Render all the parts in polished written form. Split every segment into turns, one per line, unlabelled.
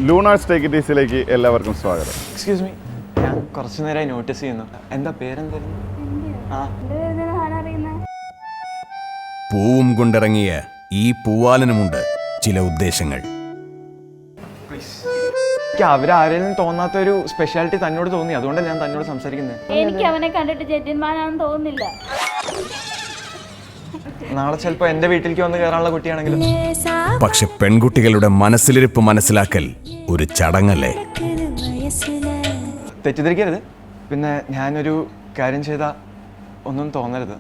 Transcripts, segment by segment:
Luna's take it ഈസിയിലേക്ക് എല്ലാവർക്കും സ്വാഗതം.
Excuse me, ഞാൻ കുറച്ചു നേരമായി നോട്ടീസ് ചെയ്യുന്നു. എന്താ പേരെന്തായിരുന്നു?
പൂവും കൊണ്ടിറങ്ങിയ ഈ പൂവാലനുമുണ്ട് ചില ഉദ്ദേശങ്ങൾ.
അവരാരെങ്കിലും തോന്നാത്ത ഒരു സ്പെഷ്യാലിറ്റി തന്നോട് തോന്നി, അതുകൊണ്ടല്ല ഞാൻ തന്നോട് സംസാരിക്കുന്നത്.
എനിക്ക് അവനെ കണ്ടിട്ട് ജെന്റിൽമാനാണെന്ന് തോന്നുന്നില്ല.
നാളെ ചിലപ്പോ എന്റെ വീട്ടിലേക്ക് വന്ന് കയറാനുള്ള കുട്ടിയാണെങ്കിലും.
പക്ഷെ പെൺകുട്ടികളുടെ മനസ്സിലിരിപ്പ് മനസ്സിലാക്കൽ ഒരു ചടങ്ങല്ലേ.
തെറ്റിദ്ധരിക്കരുത്. പിന്നെ ഞാനൊരു കാര്യം ചെയ്താൽ ഒന്നും തോന്നരുത്.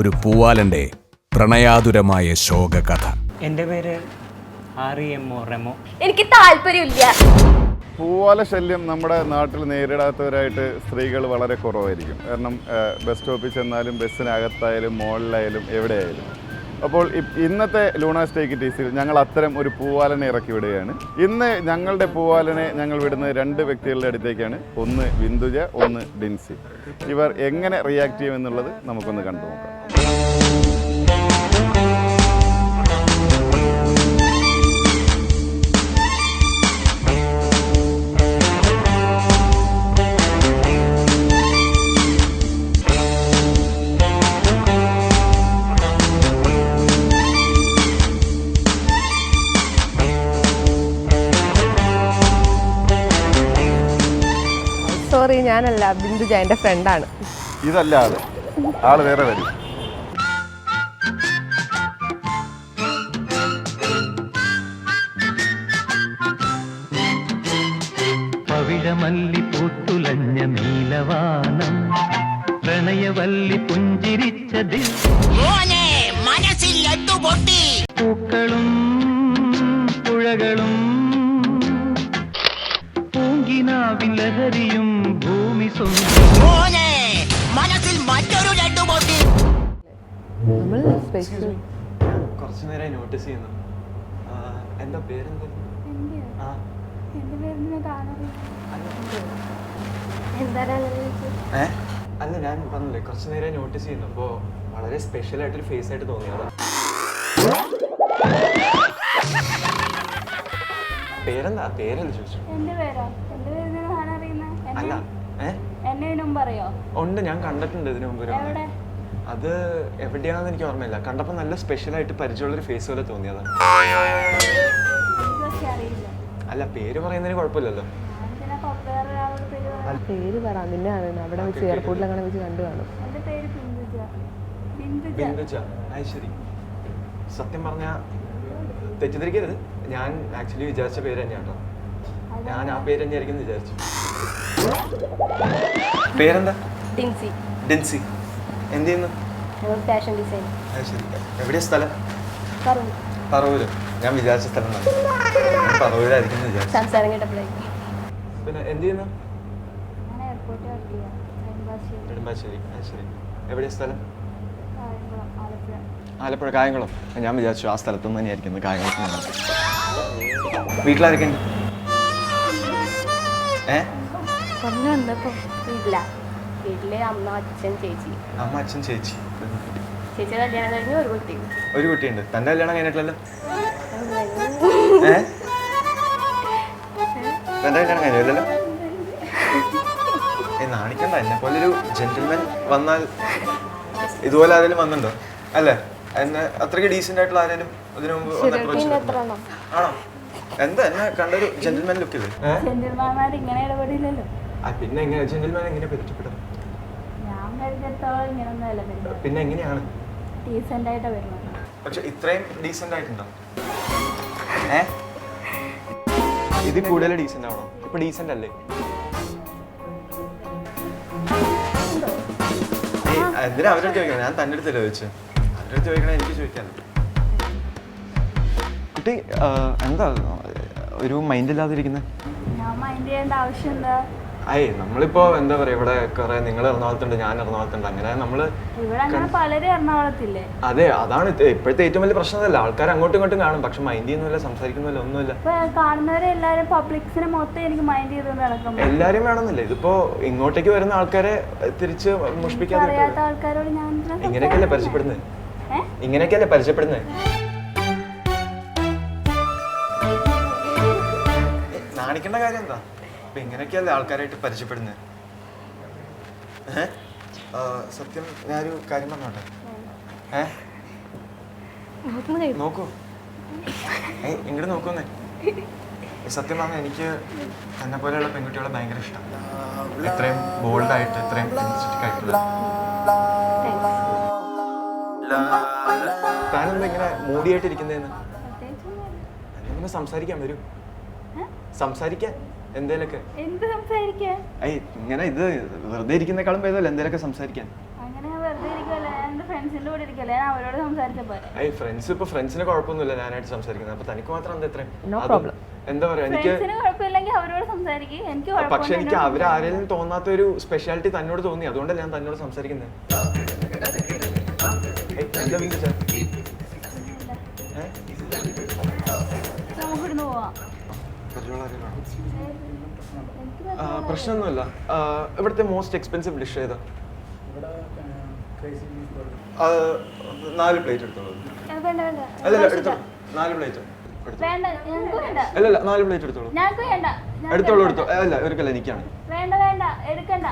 ഒരു പൂവാലന്റെ പ്രണയാതുരമായ ശോകകഥ.
എൻ്റെ പേര് റെമോ.
എനിക്ക് താല്പര്യമില്ല.
പൂവാല ശല്യം നമ്മുടെ നാട്ടിൽ നേരിടാത്തവരായിട്ട് സ്ത്രീകൾ വളരെ കുറവായിരിക്കും. കാരണം ബസ് സ്റ്റോപ്പിൽ ചെന്നാലും ബസ്സിനകത്തായാലും മോളിലായാലും എവിടെയായാലും. അപ്പോൾ ഇന്നത്തെ ലൂണാസ് ടേക്ക് ഇറ്റ് ഈസിയിൽ ഞങ്ങൾ അത്തരം ഒരു പൂവാലനെ ഇറക്കി വിടുകയാണ്. ഇന്ന് ഞങ്ങളുടെ പൂവാലനെ ഞങ്ങൾ വിടുന്നത് രണ്ട് വ്യക്തികളുടെ അടുത്തേക്കാണ്. ഒന്ന് ബിന്ദുജ, ഒന്ന് ഡിൻസി. ഇവർ എങ്ങനെ റിയാക്ട് ചെയ്യുമെന്നുള്ളത് നമുക്കൊന്ന് കണ്ടു നോക്കാം.
സോറി, ഞാനല്ല, ബിന്ദുജ എൻ്റെ ഫ്രണ്ടാണ്.
ഇതല്ല ആള് വേറെ വരും.
പവിഴമല്ലി പൂത്തുലഞ്ഞ നീലവാനം, പ്രണയവല്ലി പുഞ്ചിരിച്ചത്, പൂക്കളും പുഴകളും പൂങ്കിനാവിലഹരിയും ഭൂമി
കുറച്ചു നേരമായി നോട്ടീസ് ചെയ്യുന്നു. എന്താ പേരെന്താ? അല്ല, ഞാൻ പറഞ്ഞില്ലേ കുറച്ചു നേരം നോട്ടീസ് ചെയ്യുന്നു. അപ്പോൾ വളരെ സ്പെഷ്യൽ ആയിട്ടൊരു ഫേസ് ആയിട്ട് തോന്നിയതാ. പേരെന്താ? പേരല്ല ചോദിച്ചു. അല്ല, ഉണ്ട്, ഞാൻ കണ്ടിട്ടുണ്ട് ഇതിനു മുമ്പ്. അത് എവിടെയാണെന്ന് എനിക്ക് ഓർമ്മയില്ല. കണ്ടപ്പോൾ നല്ല സ്പെഷ്യൽ ആയിട്ട് പരിചയമുള്ളൊരു ഫേസ് പോലെ തോന്നിയതാ. അല്ല, പേര് പറയുന്നതിന് കുഴപ്പമില്ലല്ലോ.
പേര് പറ, നിന്നെയാണ് അവിടെ വെച്ച് എയർപോർട്ടിൽ അങ്ങനെ വെച്ച് കണ്ടു കാണും.
ബിന്ദുജ. അത് ശരി. സത്യം പറഞ്ഞ തെറ്റിദ്ധരിക്കരുത്, ഞാൻ ആക്ച്വലി വിചാരിച്ച പേര് തന്നെയാണ് കേട്ടോ. ഞാൻ ആ പേര് തന്നെയായിരിക്കും വിചാരിച്ചു. പേരെന്താ?
ഡിൻസി.
ഡിൻസി. എന്ത് ചെയ്യുന്നു?
Fashion design.
അത് ശരി. എവിടെയാ സ്ഥലം? പറവൂര്. ഞാൻ വിചാരിച്ച സ്ഥലം പറവൂരായിരിക്കും വിചാരിച്ചു.
സംസാരം കേട്ടപ്പോഴേ.
പിന്നെ എന്ത് ചെയ്യുന്നു? നെടുമ്പാശ്ശേരി. അത് ശരി. എവിടെയാ സ്ഥലം? ആലപ്പുഴ, കായംകുളം. ഞാൻ വിചാരിച്ചു ആ സ്ഥലത്തുനിന്ന് തന്നെയായിരിക്കുന്നു, കായംകുളത്ത്. വീട്ടിലാരൊക്കെ ഉണ്ട്?
വീട്ടില് അമ്മ, അച്ഛൻ, ചേച്ചി.
അമ്മ, അച്ഛൻ, ചേച്ചി.
ചേച്ചി കല്യാണം കഴിഞ്ഞ് ഒരു കുട്ടി.
ഒരു കുട്ടിയുണ്ട്. തന്റെ കല്യാണം കഴിഞ്ഞിട്ടില്ലല്ലോ? തന്റെ കല്യാണം കഴിഞ്ഞില്ലല്ലോ? നാണിക്കണ്ട. എന്നെ പോലൊരു ജെന്റിൽമാൻ വന്നാൽ ഇതുപോലെ ആരെങ്കിലും വന്നിട്ടുണ്ടോ? അല്ലേ? എന്നെ അത്രയ്ക്ക് ഡീസെന്റ് ആയിട്ടുള്ള ആരെങ്കിലും ഇതിനു മുമ്പ് ആണോ? എന്താ എന്നെ കണ്ടൊരു ജെന്റിൽമാൻ ലുക്ക് ഇല്ലേ?
ഇങ്ങനെ ഇടപെടില്ലല്ലോ.
പിന്നെ എങ്ങനെ ജെന്റിൽമാൻ എങ്ങനെ പരിചയപ്പെടും? പിന്നെ എങ്ങനെയാണ്? പക്ഷെ ഇത്രയും ഡീസെന്റ് ആയിട്ടുണ്ടോ? ഇത് കൂടുതൽ ഡീസെന്റ് ആവണോ? ഇപ്പൊ ഡീസെന്റ് അല്ലേ? എന്തിനാ അവരോട് ചോദിക്കണം? ഞാൻ തന്റെ അടുത്തല്ലേ ചോദിച്ചു. അവരോട് ചോദിക്കണേ, എനിക്ക് ചോദിക്കാൻ. കുട്ടി എന്താ ഒരു മൈൻഡ് ഇല്ലാതിരിക്കുന്നത്? നമ്മളിപ്പോ എന്താ പറയാ, ഇവിടെ കുറെ നിങ്ങൾ എറണാകുളത്തുണ്ട്, ഞാൻ എറണാകുളത്തുണ്ട്, അങ്ങനെ നമ്മള് അതെ. അതാണ് ഇപ്പോഴത്തെ ഏറ്റവും വലിയ പ്രശ്നമല്ല. ആൾക്കാർ അങ്ങോട്ടും ഇങ്ങോട്ടും കാണും, പക്ഷെ മൈൻഡ് ചെയ്യുന്നില്ല, സംസാരിക്കുന്നില്ല, ഒന്നുമില്ല. എല്ലാരും വേണമെന്നില്ല. ഇതിപ്പോ ഇങ്ങോട്ടേക്ക് വരുന്ന ആൾക്കാരെ തിരിച്ച് മുഷിപ്പിക്കാതെ ഇങ്ങനെയൊക്കെയല്ലേ പരിചയപ്പെടുന്നത്. വിഷമിക്കേണ്ട കാര്യം എന്താ? ഇപ്പൊ ഇങ്ങനെയൊക്കെയല്ലേ ആൾക്കാരായിട്ട് പരിചയപ്പെടുന്നത്. സത്യം ഞാനൊരു കാര്യം പറഞ്ഞോട്ടെ? നോക്കൂ, ഇങ്ങോട്ട് നോക്കുന്നേ. സത്യം പറഞ്ഞാൽ എനിക്ക് എന്നെ പോലെയുള്ള പെൺകുട്ടികളെ ഭയങ്കര ഇഷ്ടമാണ്. ഇത്രയും ബോൾഡായിട്ട്, ഇത്രയും എനർജറ്റിക് ആയിട്ടുള്ള. താനെന്താ ഇങ്ങനെ മൂടിയായിട്ടിരിക്കുന്നതെന്ന്? എന്തെങ്കിലും സംസാരിക്കാൻ വരൂ. സംസാരിക്കാൻ എന്തേലൊക്കെ.
എന്ത് സംസാരിക്കാൻ?
ഇങ്ങനെ ഇത് വെറുതെ ഇരിക്കുന്നേക്കാളും ഭേദമല്ല എന്തേലൊക്കെ സംസാരിക്കാൻ.
അങ്ങനെ വെറുതെ ഇരിക്കല്ലേ, എന്റെ ഫ്രണ്ട്സിന്റെ കൂടെ ഇരിക്കല്ലേ, ഞാൻ അവരോട് സംസാരിച്ചപ്പോ.
ഫ്രണ്ട്സ് ഇപ്പൊ ഫ്രണ്ട്സിന് കുഴപ്പമൊന്നുമില്ല ഞാനായിട്ട് സംസാരിക്കുന്നത്. അപ്പൊ തനിക്ക് മാത്രം എന്താ ഇത്രയും എന്താ പറയാ? എനിക്ക്
കുഴപ്പമില്ലെങ്കിൽ അവരോട് സംസാരിക്കും, എനിക്ക്
പക്ഷെ എനിക്ക് അവരാരെങ്കിലും തോന്നാത്ത ഒരു സ്പെഷ്യാലിറ്റി തന്നോട് തോന്നി, അതുകൊണ്ടല്ല ഞാൻ തന്നോട് സംസാരിക്കുന്നത്. എന്താ വിളിച്ച?
നമുക്കിടുന്ന് പോവാം.
പ്രശ്നമൊന്നുമില്ല. ഇവിടുത്തെ മോസ്റ്റ് എക്സ്പെൻസീവ് ഡിഷ് ഏതാ? 4 പ്ലേറ്റ് എടുത്തോളൂ.
വേണ്ട വേണ്ട
അല്ലല്ല എടുത്തോളൂ, 4 പ്ലേറ്റ്.
വേണ്ട, ഞങ്ങൾക്ക് വേണ്ട.
അല്ലല്ല 4 പ്ലേറ്റ് എടുത്തോളൂ.
ഞങ്ങൾക്ക് വേണ്ട.
എടുത്തോളൂ എടുത്തോ. അല്ല ഒരിക്കലും എനിക്കാണ്.
വേണ്ട വേണ്ട, എടുക്കണ്ട.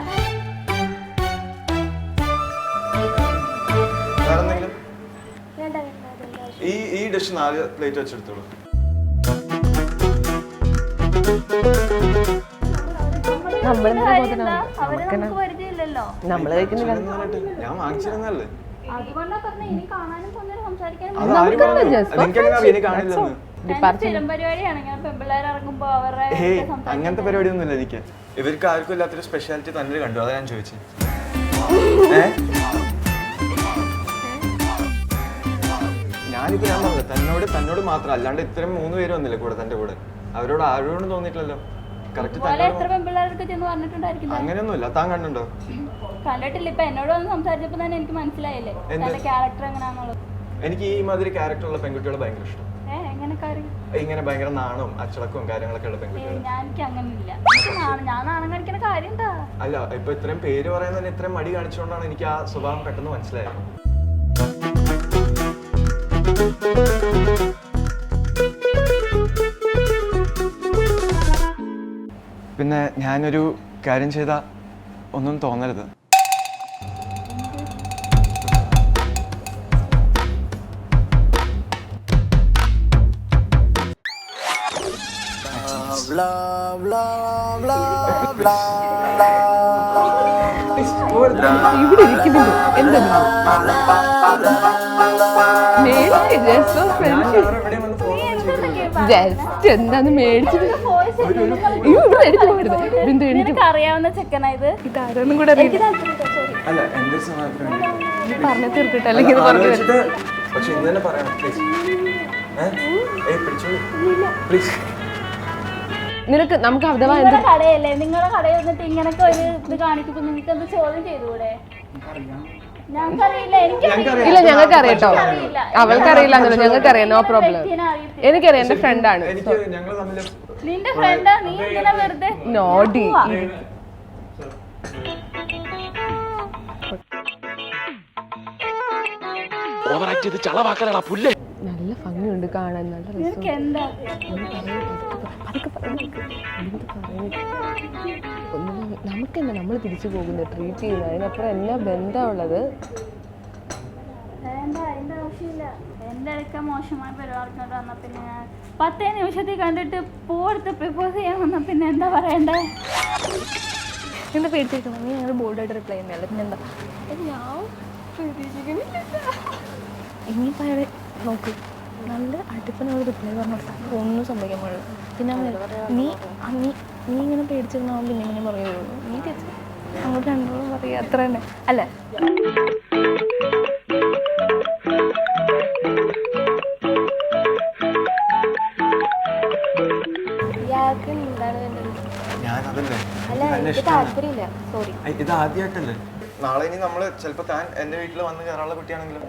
വേറെ എന്തെങ്കിലും?
വേണ്ട വേണ്ട.
ഈ ഡിഷ് 4 പ്ലേറ്റ് വെച്ചെടുത്തോളൂ.
നമ്മള്
നമുക്ക് പരിചയമില്ലല്ലോ.
നമ്മള് കഴിക്കുന്നില്ല.
ഞാൻ വാങ്ങിച്ചിരുന്നല്ലേ.
അതുകൊണ്ടാ പറഞ്ഞ ഇനി കാണാനും കൊന്നേരം സംസാരിക്കാനും. സ്ഥിരം പരിപാടിയാണ് ഇങ്ങനെ പെൺപിള്ളേർ ഇറങ്ങുമ്പോ അവരുടെ
അങ്ങനത്തെ പരിപാടിയൊന്നുമില്ല എനിക്ക്. ഇവർക്ക് ആർക്കും ഇല്ലാത്തൊരു സ്പെഷ്യാലിറ്റി തന്നെ കണ്ടു, അതാ ഞാൻ ചോദിച്ചത്. ഞാനിപ്പോ ഞാൻ പറഞ്ഞത് തന്നോട് മാത്രം, അല്ലാണ്ട് ഇത്രയും 3 പേര് വന്നില്ലേ കൂടെ തന്റെ കൂടെ. അവരോട് ആരോടും തോന്നിയിട്ടില്ലല്ലോ. അങ്ങനെയൊന്നുമില്ല. താൻ കണ്ടുണ്ടോ?
കണ്ടിട്ടില്ല. ഇപ്പൊ എന്നോട് വന്ന് സംസാരിച്ചപ്പോ തന്നെ എനിക്ക് മനസ്സിലായില്ലേ ക്യാരക്ടർ എങ്ങനെയാന്നുള്ളത്.
എനിക്ക് ഈ മാതിരി ക്യാരക്ടറുള്ള പെൺകുട്ടികളെ ഭയങ്കര ഇഷ്ടം. ഇങ്ങനെ ഭയങ്കര നാണവും അച്ചടക്കവും കാര്യങ്ങളൊക്കെ ഉള്ള പെൺകുട്ടികൾ.
എനിക്ക് അങ്ങനെയില്ല. ഞാൻ നാണം കാണിക്കുന്ന കാര്യം എന്താ?
അല്ല, ഇപ്പൊ ഇത്രയും പേര് പറയാൻ തന്നെ ഇത്രയും മടി കാണിച്ചുകൊണ്ടാണ് എനിക്ക് ആ സ്വഭാവം പെട്ടെന്ന് മനസ്സിലായത്. പിന്നെ ഞാനൊരു കാര്യം ചെയ്താ ഒന്നും തോന്നരുത്.
ഇവിടെ ഇരിക്കുന്നുണ്ട്. എന്തെന്നാ ജസ്റ്റ് എന്താന്ന് മേടിച്ചത്.
അറിയാവുന്ന ചെക്കനാ ഇത്.
ഇതാരൊന്നും കൂടെ പറഞ്ഞു തീർത്തിട്ട് അല്ലെങ്കിൽ
പക്ഷെ ഇന്ന് തന്നെ പറയണം പ്ലീസ്.
നിനക്ക് നമുക്ക് അഥവാ
കടയല്ലേ, നിങ്ങളുടെ കടയിൽ വന്നിട്ട് ഇങ്ങനൊക്കെ ഒരു ഇത് കാണിക്കുമ്പോ നിങ്ങൾക്ക് എന്ത് ചോദ്യം ചെയ്തുകൂടെ?
ഇല്ല, ഞങ്ങൾക്ക് അറിയട്ടോ. അവൾക്കറിയില്ല, ഞങ്ങൾക്കറിയാം. No problem. എനിക്കറിയാം, എന്റെ ഫ്രണ്ടാണ്.
നിന്റെ ഫ്രണ്ടാ? നീ ഇങ്ങനെ വെറുതെ
നോഡി. നല്ല ഭംഗിയുണ്ട് കാണാൻ, നല്ല രസം. നമുക്കെന്താ, നമ്മൾ തിരിച്ചു പോകുന്നത്, ട്രീറ്റ് ചെയ്യുന്നത്, അതിനപ്പുറം എന്നാ ബന്ധമുള്ളത്?
അതിന്റെ ആവശ്യമില്ല. എന്റെ അടുക്ക മോശമായ പരിപാടിനോട് വന്ന പിന്നെ ഞാൻ 10 നിമിഷത്തിൽ കണ്ടിട്ട് പോടുത്ത് പ്രപ്പോസ് ചെയ്യാൻ വന്ന പിന്നെ എന്താ പറയണ്ടേ?
എന്താ പേടിച്ചിരിക്കണം? നീ ഞങ്ങൾ ബോർഡായിട്ട് റിപ്ലൈ ചെയ്യുന്നതല്ലേ, പിന്നെന്താ? ഞാൻ പ്രതീക്ഷിക്കുന്നില്ല. ഇനിയിപ്പോൾ അയാളെ നോക്ക്, നല്ല അടുപ്പിനോട് റിപ്ലൈ പറഞ്ഞു ഒന്നും സംഭവിക്കാൻ പാടില്ല. പിന്നെ നീ ഇങ്ങനെ പേടിച്ചിരുന്നാവും പിന്നെ ഇങ്ങനെ പറയുള്ളൂ. നീ ചേച്ചി അങ്ങോട്ട് രണ്ടോളം പറയുക, അത്ര തന്നെ അല്ലേ?
ഇത് ആദ്യമായിട്ടല്ലേ? നാളെ ഇനി നമ്മള് ചിലപ്പോ താൻ എന്റെ വീട്ടിൽ വന്ന് കയറാനുള്ള കുട്ടിയാണെങ്കിലും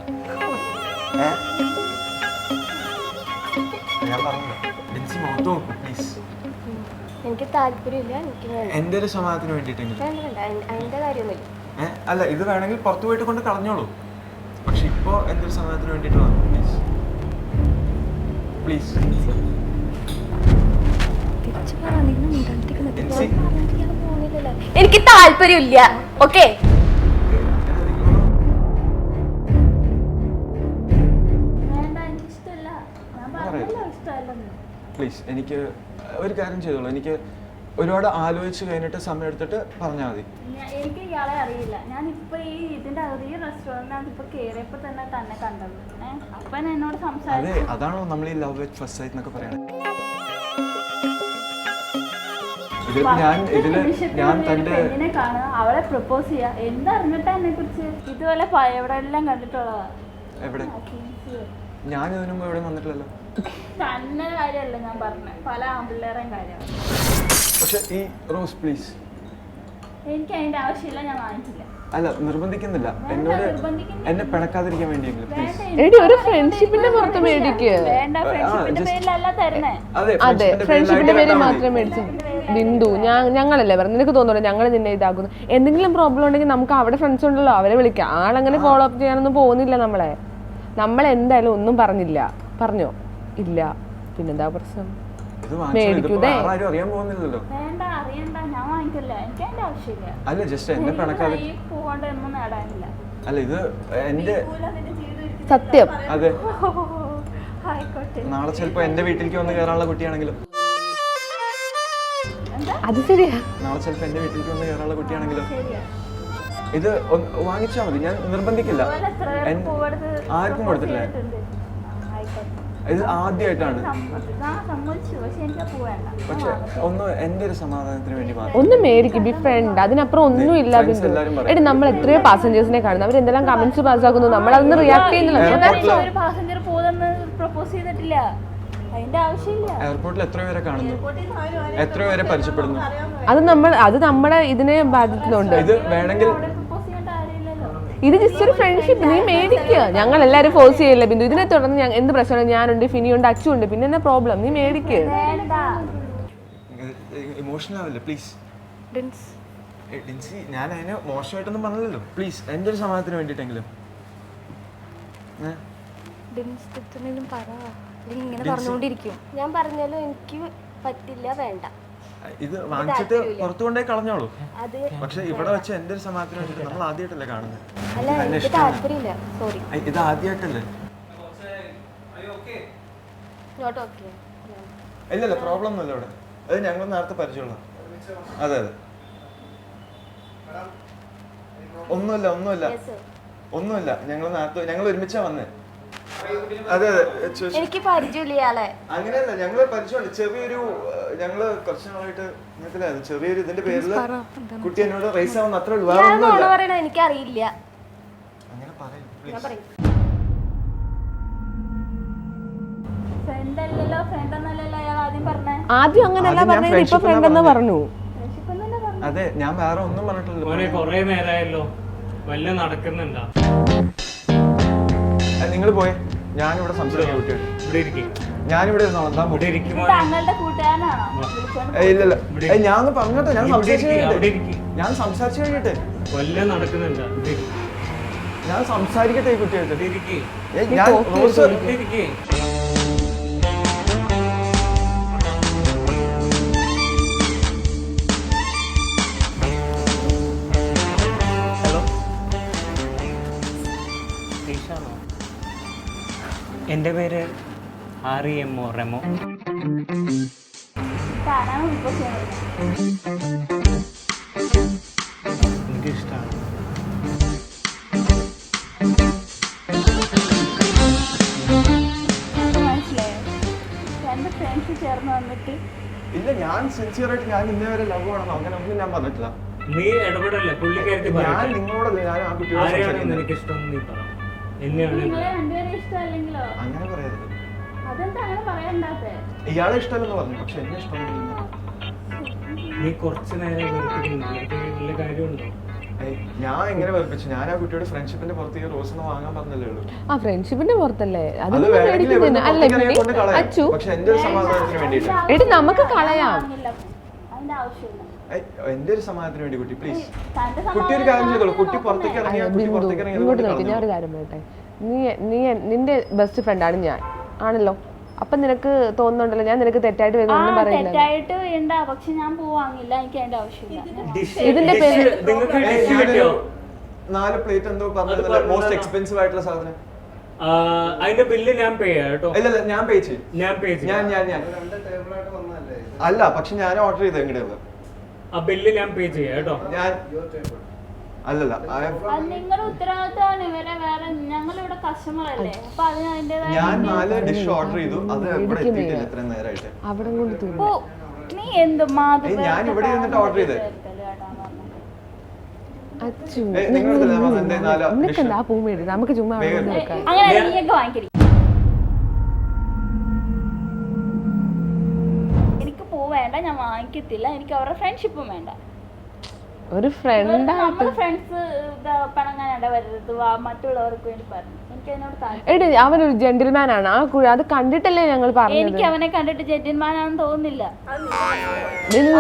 ഞാൻ പറഞ്ഞല്ലോ, പ്ലീസ്.
എനിക്ക് താല്പര്യമില്ല.
എന്റെ ഒരു സമാധാനത്തിന് വേണ്ടിട്ടെങ്കിലും. അല്ല, ഇത് വേണമെങ്കിൽ പുറത്തു പോയിട്ട് കൊണ്ട് കളഞ്ഞോളൂ. പക്ഷെ ഇപ്പോ എന്റെ ഒരു സമാധാനത്തിന് വേണ്ടിട്ട് പ്ലീസ് പ്ലീസ്.
എനിക്ക് താല്പര്യമില്ല. ഓക്കെ
വേണ്ട, എനിക്ക് ഇഷ്ടമല്ല. ഞാൻ പറഞ്ഞല്ലോ ഇഷ്ടമല്ലെന്ന്.
പ്ലീസ് എനിക്ക് ഒരു കാര്യം ചെയ്തോളൂ. എനിക്ക് ഒരുപാട് ആലോചിച്ച് കഴിഞ്ഞിട്ട് സമയം എടുത്തിട്ട് പറഞ്ഞാൽ മതി.
എനിക്ക് ഇയാളെ അറിയില്ല. ഞാൻ ഇപ്പൊ ഇതിന്റെ അകത്ത് ഈ റെസ്റ്റോറന്റിനകത്ത് ഇപ്പൊ കേറിയപ്പോ തന്നെ കണ്ടത്. അപ്പൻ എന്നോട്
അതെ,
സംസാരിച്ചു.
അതാണോ നമ്മൾ ഈ ലവ് അറ്റ് ഫസ്റ്റ് സൈറ്റ് എന്നൊക്കെ പറയണത്? ഞാൻ തന്റെ
പെണ്ണിനെ കാണുക, അവളെ പ്രപ്പോസ് ചെയ്യാ, എന്തറിഞ്ഞിട്ടാ എന്നെ കുറിച്ച്? ഇതുപോലെ എവിടെ എല്ലാം കണ്ടിട്ടുള്ളതാ.
എവിടെ? ഞാൻ ഇതിനു മുമ്പ് എവിടെ വന്നിട്ടില്ലല്ലോ.
തന്നെ കാര്യമല്ല ഞാൻ പറഞ്ഞത്, പല ആമ്പിള്ളേരെയും കാര്യമാണ്.
പക്ഷെ ഈ റോസ് പ്ലീസ്,
എനിക്ക് അതിന്റെ ആവശ്യമില്ല, ഞാൻ വാങ്ങിച്ചില്ല.
അല്ല നിർബന്ധിക്കുന്നില്ല, എന്നോട് എന്നെ പിണക്കാതിരിക്കാൻ വേണ്ടിയെങ്കിലും പ്ലീസ്.
എടി ഒരു ഫ്രണ്ട്ഷിപ്പിന്റെ പുറത്ത് മേടിക്ക്.
വേണ്ട, ഫ്രണ്ട്ഷിപ്പിന്റെ പേരിലല്ല തരുന്നേ.
അതെ, ഫ്രണ്ട്ഷിപ്പിന്റെ പേര് മാത്രം മേടിച്ചു. ബിന്ദു, ഞങ്ങളല്ലേ പറഞ്ഞു, നിനക്ക് തോന്നുന്നു ഞങ്ങൾ നിന്നെ ഇതാക്കുന്നു. എന്തെങ്കിലും പ്രോബ്ലം ഉണ്ടെങ്കിൽ നമുക്ക് അവിടെ ഫ്രണ്ട്സ് ഉണ്ടല്ലോ, അവരെ വിളിക്കാം. ആളങ്ങനെ ഫോളോ അപ്പ് ചെയ്യാനൊന്നും പോകുന്നില്ല. നമ്മൾ എന്തായാലും ഒന്നും പറഞ്ഞില്ല. പറഞ്ഞോ? ഇല്ല. പിന്നെന്താ പ്രശ്നം? മേടിക്കൂതേ.
അറിയാൻ പോകുന്നില്ലല്ലോ.
വേണ്ട, അറിയണ്ട, ഞാൻ വാങ്ങിക്കില്ല. എനിക്ക് അതിന്റെ ആവശ്യമില്ല.
അല്ല ജസ്റ്റ് എന്നെ പിണക്കാതെ.
പോവാണ്ട് ഒന്നും നേടാനില്ല.
അല്ല ഇത് എന്റെ
സത്യം.
അതെ,
ആയിക്കോട്ടെ.
നാളെ ചിലപ്പോ എന്റെ വീട്ടിലേക്ക് വന്ന് കയറാനുള്ള കുട്ടിയാണെങ്കിലും.
അത് ശരിയാ.
നാളെ ചിലപ്പോ എന്റെ വീട്ടിലേക്ക് വന്ന് കയറാനുള്ള കുട്ടിയാണെങ്കിലും
ശരിയാ.
ഇത് വാങ്ങിച്ചാൽ മതി, ഞാൻ നിർബന്ധിക്കില്ല. ആർക്കും കൊടുത്തിട്ടില്ല.
ആയിക്കോട്ടെ.
ഇത് ആദ്യമായിട്ടാണ്.
സമ്മതിച്ചു, പക്ഷെ എനിക്ക് പോവേണ്ട.
പക്ഷെ ഒന്ന് എന്റെ ഒരു സമാധാനത്തിന് വേണ്ടി മാത്രം
ഒന്ന് മേടിക്കും, ബി ഫ്രണ്ട്. അതിനപ്പുറം ഒന്നും ഇല്ല. എടി നമ്മൾ എത്രയോ പാസഞ്ചേഴ്സിനെ കാണുന്നു, അവർ എന്തെല്ലാം കമന്റ്സ് പാസ്സാക്കുന്നു, നമ്മൾ അതൊന്ന് റിയാക്ട് ചെയ്യുന്നില്ല.
ഒരു പാസഞ്ചർ പോകുന്ന പ്രപ്പോസ് ചെയ്തിട്ടില്ല, അതിന്റെ ആവശ്യമില്ല.
എയർപോർട്ടിൽ എത്ര പേരെ കാണുന്നു, എത്ര പേരെ പരിചയപ്പെടുന്നു.
അത് നമ്മുടെ ഇതിനെ ബാധിക്കുന്നുണ്ട്.
ഇത് വേണമെങ്കിൽ
പ്രപ്പോസ് ചെയ്യേണ്ട കാര്യമില്ലല്ലോ.
ഇത് ജസ്റ്റ് ഒരു ഫ്രണ്ട്ഷിപ്പ്. നീ മേടിക്കുക. ഞങ്ങൾ എല്ലാവരും ഫോഴ്സ് ചെയ്യില്ല ബിന്ദു. ഇതിനെ തുടർന്ന് എന്ത് പ്രശ്നമാണ്? ഞാനുണ്ട്, ഫിനിയുണ്ട്, അച്ചുണ്ട്, പിന്നെ എന്നാ പ്രോബ്ലം? നീ മേടിക്കുക.
ഇമോഷണൽ ആവില്ല പ്ലീസ്. ഡിൻസി, ഞാൻ അതിനെ മോശമായിട്ടൊന്നും പറഞ്ഞില്ലല്ലോ. പ്ലീസ് എൻ്റെ ഒരു സമാധാനത്തിന് വേണ്ടിയിട്ടെങ്കിലും.
ഇങ്ങനെ പറഞ്ഞുകൊണ്ടിരിക്കും. ഞാൻ പറഞ്ഞാലും എനിക്ക് പറ്റില്ല, വേണ്ട.
ഇത് വാങ്ങിച്ചിട്ട് പുറത്തു കൊണ്ടേ കളഞ്ഞോളൂ. പക്ഷെ ഇവിടെ വെച്ച് എൻ്റെ ഒരു സമാധാനത്തിന് വേണ്ടിയിട്ട് നമ്മൾ ആദ്യമായിട്ടല്ലേ കാണുന്നത്. ഇത് ആദ്യമായിട്ടല്ലേ? ഇല്ലല്ല, പ്രോബ്ലം ഒന്നുമില്ല ഇവിടെ. അത് ഞങ്ങൾ നേരത്തെ പരിചയമുള്ള. അതെ അതെ, ഒന്നുമില്ല. ഞങ്ങൾ ഒരുമിച്ചാ വന്നേ. അതെ അതെ,
എനിക്ക് പരിചയമില്ല.
അങ്ങനെയല്ല, ഞങ്ങള് പരിചയമുണ്ട്. ചെറിയൊരു ഞങ്ങള് കുറച്ച് നാളായിട്ട് മനസ്സിലായത്, ചെറിയൊരു ഇതിന്റെ പേരില് കുട്ടി എന്നോട് റേസ് ആവുന്ന അത്രേ ഉള്ളൂ.
എനിക്കറിയില്ല.
അങ്ങനെ പറയും.
ഫ്രണ്ട് അല്ലല്ലോ, ഫ്രണ്ട് എന്നല്ലല്ലോ അയാൾ ആദ്യം പറഞ്ഞേ.
ആദ്യം അങ്ങനെയല്ല പറഞ്ഞത്, ഇപ്പൊ ഫ്രണ്ട് എന്ന് പറഞ്ഞു.
അതെ, ഞാൻ വേറെ ഒന്നും പറഞ്ഞിട്ടില്ല.
കൊറേ നേരമായല്ലോ, വല്ല നടക്കുന്നുണ്ടോ?
നിങ്ങൾ പോയെ, ഞാനിവിടെ സംസാരിക്കാൻ കുട്ടിയാണ്.
ഇവിടെ ഇരിക്കും.
ഞാനിവിടെ ഇരുന്നോളാം.
ഇവിടെ ഇരിക്കുമോ?
താങ്കളുടെ കൂട്ടുകാരനാണോ?
ഇല്ലല്ല, ഞാൻ പറഞ്ഞോട്ടെ. ഞാൻ സംസാരിച്ചു കഴിഞ്ഞിട്ട്
വല്ല നടക്കുന്നുണ്ടോ?
ഞാൻ സംസാരിക്കട്ടെ ഈ കുട്ടിയായിട്ട്.
ഇവിടെ ഇരിക്കേ. എൻ്റെ പേര് REMO റെമോ.
താനാണ് പ്രപ്പോസ് ചെയ്യുന്നത്.
എനിക്കിഷ്ടമാണ്.
മനസ്സിലായോ? രണ്ട് ഫ്രണ്ട്സ് ചേർന്ന് വന്നിട്ട്
ഇല്ല, ഞാൻ സിൻസിയറായിട്ട് ഞാൻ ഇന്നേ വരെ ലവ് ആണെന്നോ അങ്ങനെ ഒന്നും ഞാൻ പറഞ്ഞിട്ടില്ല.
നീ ഇടപെടല്ലേ, പുള്ളിക്കാരത്തി
ഞാൻ നിങ്ങളോടല്ല, ഞാൻ ആ കുട്ടിയോട് സംസാരിക്കുന്നത്.
എനിക്കിഷ്ടം നീ പറ. എന്നെയാണ്
നിങ്ങളെ രണ്ടുപേരും ഇഷ്ടമല്ലെങ്കിലോ?
അങ്ങനെ പറയരുത്.
അതെന്താ അങ്ങനെ പറയണ്ടാത്തെ?
ഇയാളെ ഇഷ്ടമല്ലെന്ന് പറഞ്ഞു, പക്ഷെ എന്നെ ഇഷ്ടമല്ല.
നീ കുറച്ച് നേരം വല്ല കാര്യമുണ്ടോ?
ഞാൻ എങ്ങനെ വെറുപ്പിച്ചു? ഞാൻ ആ കുട്ടിയോട് ഫ്രണ്ട്ഷിപ്പിന്റെ പുറത്തേക്ക് റോസ് ഒന്ന് വാങ്ങാൻ പറഞ്ഞല്ലേ ഉള്ളൂ.
ആ ഫ്രണ്ട്ഷിപ്പിന്റെ പുറത്തല്ലേ?
അത്
അച്ചു,
പക്ഷെ എന്റെ ഒരു സമാധാനത്തിന് വേണ്ടിയിട്ട്.
എടി നമുക്ക് കളയാം.
അതിന്റെ ആവശ്യമില്ല.
എന്റെ ഒരു സമാധാനത്തിന് വേണ്ടി കുട്ടി പ്ലീസ്. കുട്ടി ഒരു കാര്യം ചെയ്തോളൂ. കുട്ടി പുറത്തേക്ക് ഇറങ്ങിയാൽ
ഇങ്ങോട്ട് നോക്കി ഞാൻ ഒരു കാര്യം പറയട്ടെ. നിന്റെ ബെസ്റ്റ് ഫ്രണ്ടാണ് ഞാൻ, ആണല്ലോ. അപ്പൊ നിനക്ക് തോന്നുന്നുണ്ടല്ലോ ഞാൻ നിനക്ക് തെറ്റായിട്ട് ഒന്നും പറയില്ല.
തെറ്റായിട്ട് വേണ്ട, പക്ഷെ ഞാൻ പോവാങ്ങില്ല, എനിക്ക് അതിന്റെ ആവശ്യമില്ല.
ഇതിന്റെ പേര്
നിങ്ങൾക്ക് ഡിഷ് കിട്ടിയോ?
4 പ്ലേറ്റ് എന്തോ പറഞ്ഞില്ല, മോസ്റ്റ് എക്സ്പെൻസീവ് ആയിട്ടുള്ള സാധനം.
അതിന്റെ ബില്ല് ഞാൻ പേ ചെയ്യാം കേട്ടോ.
ഇല്ല ഞാൻ പേ ചെയ്യും.
ഞാൻ പേ ചെയ്യാം.
ഞാൻ അല്ല, പക്ഷെ ഞാൻ ഓർഡർ ചെയ്ത് എങ്ങനെയുള്ള
ആ ബില്ല് ഞാൻ പേ ചെയ്യാം കേട്ടോ.
ഞാൻ അല്ലല്ല
അത് നിങ്ങളുടെ ഉത്തരവാദിത്തമാണ്. ഇവരെ വേറെ ഞങ്ങളിവിടെ കസ്റ്റമർ അല്ലേ, അപ്പൊ അതിന് അതിന്റേതായ.
ഞാൻ 4 ഡിഷ് ഓർഡർ ചെയ്തു, അത് ഇവിടെ എത്തിയിട്ടില്ല ഇത്രയും നേരമായിട്ട്.
അവിടെ കൊണ്ട് തീർന്നു.
ഓ, നീ എന്ത് മാധവ
ഞാൻ ഇവിടെ ഇരുന്നിട്ട് ഓർഡർ ചെയ്തേ.
അച്ചു
നിങ്ങളെന്താ
ആ പൂ മേടി, നമുക്ക് ചുമ്മാ അവിടെ കൊണ്ട് വെക്കാം.
അങ്ങനെ നീയൊക്കെ വാങ്ങിക്കരി. എനിക്ക് പൂ വേണ്ട, ഞാൻ വാങ്ങിക്കത്തില്ല. എനിക്ക് അവരുടെ ഫ്രണ്ട്ഷിപ്പും വേണ്ട.
ഒരു ഫ്രണ്ടായിട്ട്
നമ്മുടെ ഫ്രണ്ട്സ് പിണങ്ങാനാണ്ട വരരുത്, മറ്റുള്ളവർക്ക് വേണ്ടി പറഞ്ഞു. എനിക്ക് അതിനോട് താല്പര്യം.
എടി അവനൊരു ജെന്റിൽമാൻ ആണ്. ആ അത് കണ്ടിട്ടല്ലേ ഞങ്ങൾ പറഞ്ഞത്.
എനിക്ക് അവനെ കണ്ടിട്ട് ജെന്റിൽമാൻ ആണെന്ന് തോന്നുന്നില്ല.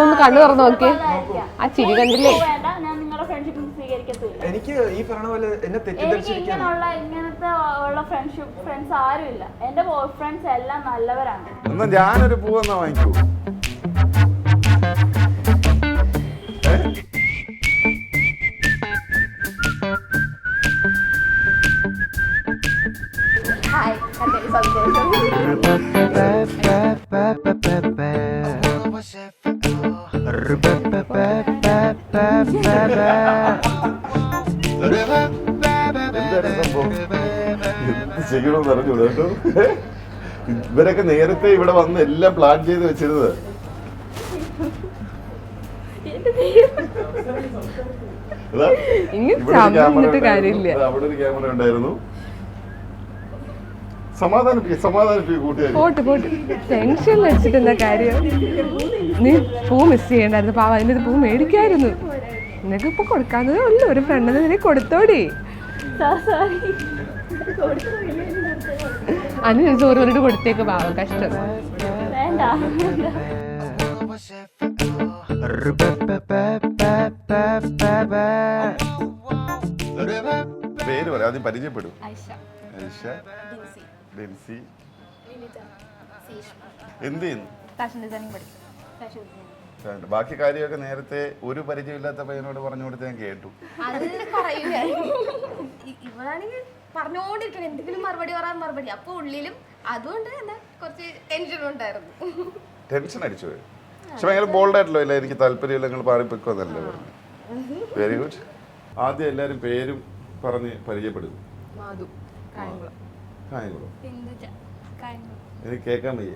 ഒന്ന് കണ്ണു തുറന്നു നോക്കി, ആ ചിരി കണ്ടില്ലേ?
വേണ്ട, ഞാൻ നിങ്ങളുടെ ഫ്രണ്ട്ഷിപ്പ് സ്വീകരിക്കത്തില്ല.
എനിക്ക് ഈ പറഞ്ഞ പോലെ എന്നെ
എനിക്ക്
തെറ്റിദ്ധരിച്ചിരിക്കാൻ
ഇങ്ങനത്തെ ഉള്ള ഫ്രണ്ട്സ് ആരും ഇല്ല. എന്റെ ബോയ് ഫ്രണ്ട്സ് എല്ലാം നല്ലവരാണ്.
എന്നാ ഞാനൊരു പൂവെന്നാ വാങ്ങിക്കൂ.
ഹായ്, സന്തോഷം.
ചെയ്യണമെന്ന് അറിഞ്ഞൂടാ കേട്ടോ. ഇവരൊക്കെ നേരത്തെ ഇവിടെ വന്ന് എല്ലാം പ്ലാൻ ചെയ്ത് വെച്ചിരുന്നത്. അവിടെ ഒരു ക്യാമറ ഉണ്ടായിരുന്നു. സമാധാനിപ്പിക്കും കൂട്ടുകാർ.
പോട്ട് ടെൻഷൻ വെച്ചിട്ട് എന്താ കാര്യം? നീ പൂ മിസ് ചെയ്യണ്ടായിരുന്നു. പാവ, അതിന്റെ പൂ മേടിക്കായിരുന്നു. നിനക്ക് ഇപ്പൊ കൊടുക്കാന്നതേ ഉള്ളു. ഒരു ഫ്രണ്ടിന് നിനക്ക് കൊടുത്തോടി. അതിന് ചോറ് പറഞ്ഞിട്ട് കൊടുത്തേക്ക് പാവ, കഷ്ടം.
വേണ്ട.
പേര് പറയാം, ആദ്യം പരിചയപ്പെടും.
ഐഷ,
ഐഷ, ബെൻസി. എന്ത് ചെയ്യുന്നു?
ഫാഷൻ ഡിസൈനിങ് പഠിക്കും.
ബാക്കി കാര്യമൊക്കെ നേരത്തെ ഒരു പരിചയമില്ലാത്ത പയ്യനോട് പറഞ്ഞു കൊടുത്ത് ഞാൻ കേട്ടു.
അത് പറയൂല. ഇവളാണെങ്കിൽ പറഞ്ഞോണ്ടിരിക്കണം എന്തെങ്കിലും മറുപടി. അപ്പൊ ഉള്ളിലും അതുകൊണ്ട് തന്നെ കുറച്ച് ടെൻഷൻ ഉണ്ടായിരുന്നു.
ടെൻഷൻ അടിച്ചു പോയി. പക്ഷെ ഭയങ്കര ബോൾഡ് ആയിട്ടല്ലോ. ഇല്ല, എനിക്ക് താല്പര്യമില്ല, നിങ്ങൾ പാറിപ്പൊക്കോന്നല്ലേ പറഞ്ഞു. Very good. ആദ്യം എല്ലാവരും പേരും പറഞ്ഞ് പരിചയപ്പെടുന്നു. കായംകുളം. എനിക്ക് കേൾക്കാൻ വയ്യ.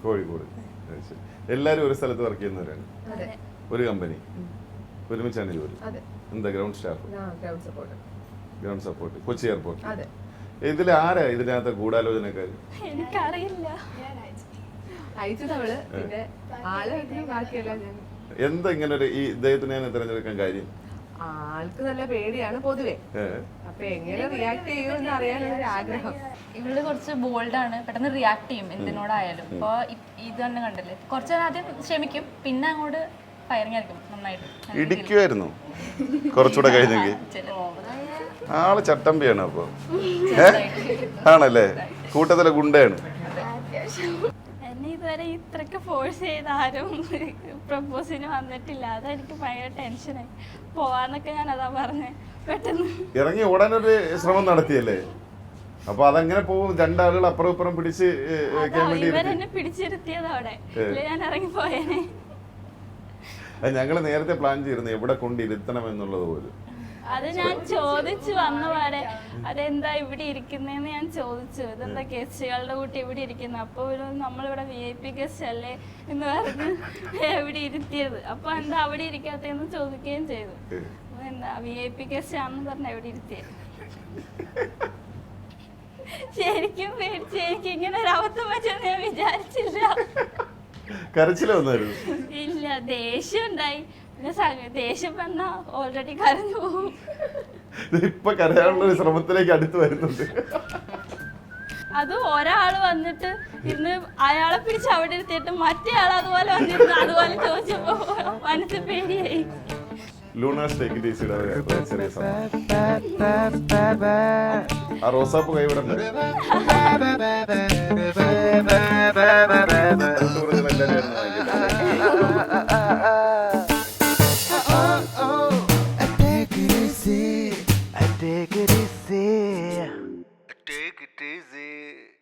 കോഴിക്കോട്. എല്ലാരും ഒരു സ്ഥലത്ത് വർക്ക് ചെയ്യുന്നവരാണ്. ഒരു കമ്പനി ഒരുമിച്ചാണ് ജോലി. എന്താ ground staff? Ground support. Kochi airport. ഇതിൽ ആരാ ഇതിനകത്ത് ഗൂഢാലോചനക്കാർ?
എനിക്കറിയില്ല.
എന്താ ഇങ്ങനെ ഒരു ഈ ഇദ്ദേഹത്തിനെ തിരഞ്ഞെടുക്കാൻ കാര്യം?
ആൾക്ക് നല്ല പേടിയാണ് പൊതുവെ. അപ്പൊ എങ്ങനെ റിയാക്ട് ചെയ്യുമെന്ന് അറിയാനുള്ള ആഗ്രഹം.
ഇവള് കുറച്ച് ബോൾഡാണ്, പെട്ടെന്ന് റിയാക്ട് ചെയ്യും എന്തിനോടായാലും. ഇപ്പൊ ഇത് തന്നെ കണ്ടല്ലേ, കുറച്ച് ആദ്യം ക്ഷമിക്കും, പിന്നെ അങ്ങോട്ട് ഫയറിങ് ആയിരിക്കും നന്നായിട്ട്.
ഇടിക്കുമായിരുന്നു കുറച്ചുകൂടെ കഴിഞ്ഞെങ്കിൽ. ആള് ചട്ടമ്പിയാണ്. അപ്പൊ ആണല്ലേ, കൂട്ടത്തിലെ ഗുണ്ടയാണ്.
എന്നെ ഇതുവരെ ഇത്രക്ക് ഫോഴ്സ് ചെയ്ത് ആരും പ്രപ്പോസിന് വന്നിട്ടില്ല. അതെനിക്ക് ഭയങ്കര ടെൻഷനായി. പോവാന്നൊക്കെ ഞാൻ അതാ പറഞ്ഞേ. പെട്ടെന്ന്
ഇറങ്ങി ഓടാനൊരു ശ്രമം നടത്തിയല്ലേ? അപ്പൊ അതങ്ങനെ പോകും. രണ്ടാളുകൾ അപ്പുറം ഇപ്പുറം പിടിച്ച്
ഇവരെന്നെ പിടിച്ചിരുത്തിയത് അവിടെ. ഞാൻ ഇറങ്ങി പോയേനെ.
ഞങ്ങള് നേരത്തെ പ്ലാൻ ചെയ്തിരുന്നു എവിടെ കൊണ്ടിരുത്തണം എന്നുള്ളത് പോലും.
അത് ഞാൻ ചോദിച്ചു വന്നപാടെ, അതെന്താ ഇവിടെ ഇരിക്കുന്നതെന്ന് ഞാൻ ചോദിച്ചു. ഇതെന്താ ഗസ്റ്റുകളുടെ കൂട്ടി ഇവിടെ ഇരിക്കുന്നത്? അപ്പോൾ നമ്മളിവിടെ VIP ഗസ്റ്റ് അല്ലേ എന്ന് പറഞ്ഞ് എവിടെ ഇരുത്തിയത്. അപ്പൊ എന്താ അവിടെ ഇരിക്കാത്തതെന്ന് ചോദിക്കുകയും ചെയ്തു. എന്താ VIP ഗസ്റ്റ് ആണെന്ന് പറഞ്ഞ എവിടെ ഇരുത്തിയത്? ശരിക്കും പേടിച്ച് എനിക്ക് ഇങ്ങനെ ഒരു അബദ്ധം പറ്റുമെന്ന് ഞാൻ വിചാരിച്ചില്ല.
കരച്ചില് വന്നായിരുന്നു?
ഇല്ല, ദേഷ്യം ഉണ്ടായി. ദേഷ്യം വന്നാ ഓൾറെഡി കരഞ്ഞു പോകും.
ഇപ്പൊ കരയാനുള്ള ഒരു ശ്രമത്തിലേക്ക് അടുത്ത് വരുന്നുണ്ട്.
അത് ഒരാള് വന്നിട്ട് ഇന്ന് അയാളെ പിടിച്ച് അവിടെ ഇരുത്തിയിട്ട് മറ്റേ ആൾ അതുപോലെ വന്നിരുന്നു. അതുപോലെ ചോദിച്ചപ്പോ മനസ്സിൽ പേടിയായി.
ലൂണാസ് ടേക്ക് ഇറ്റ് ഈസിയുടെ ചെറിയ ആ റോസാപ്പ് കൈവിടണ്ട് എല്ലാവരും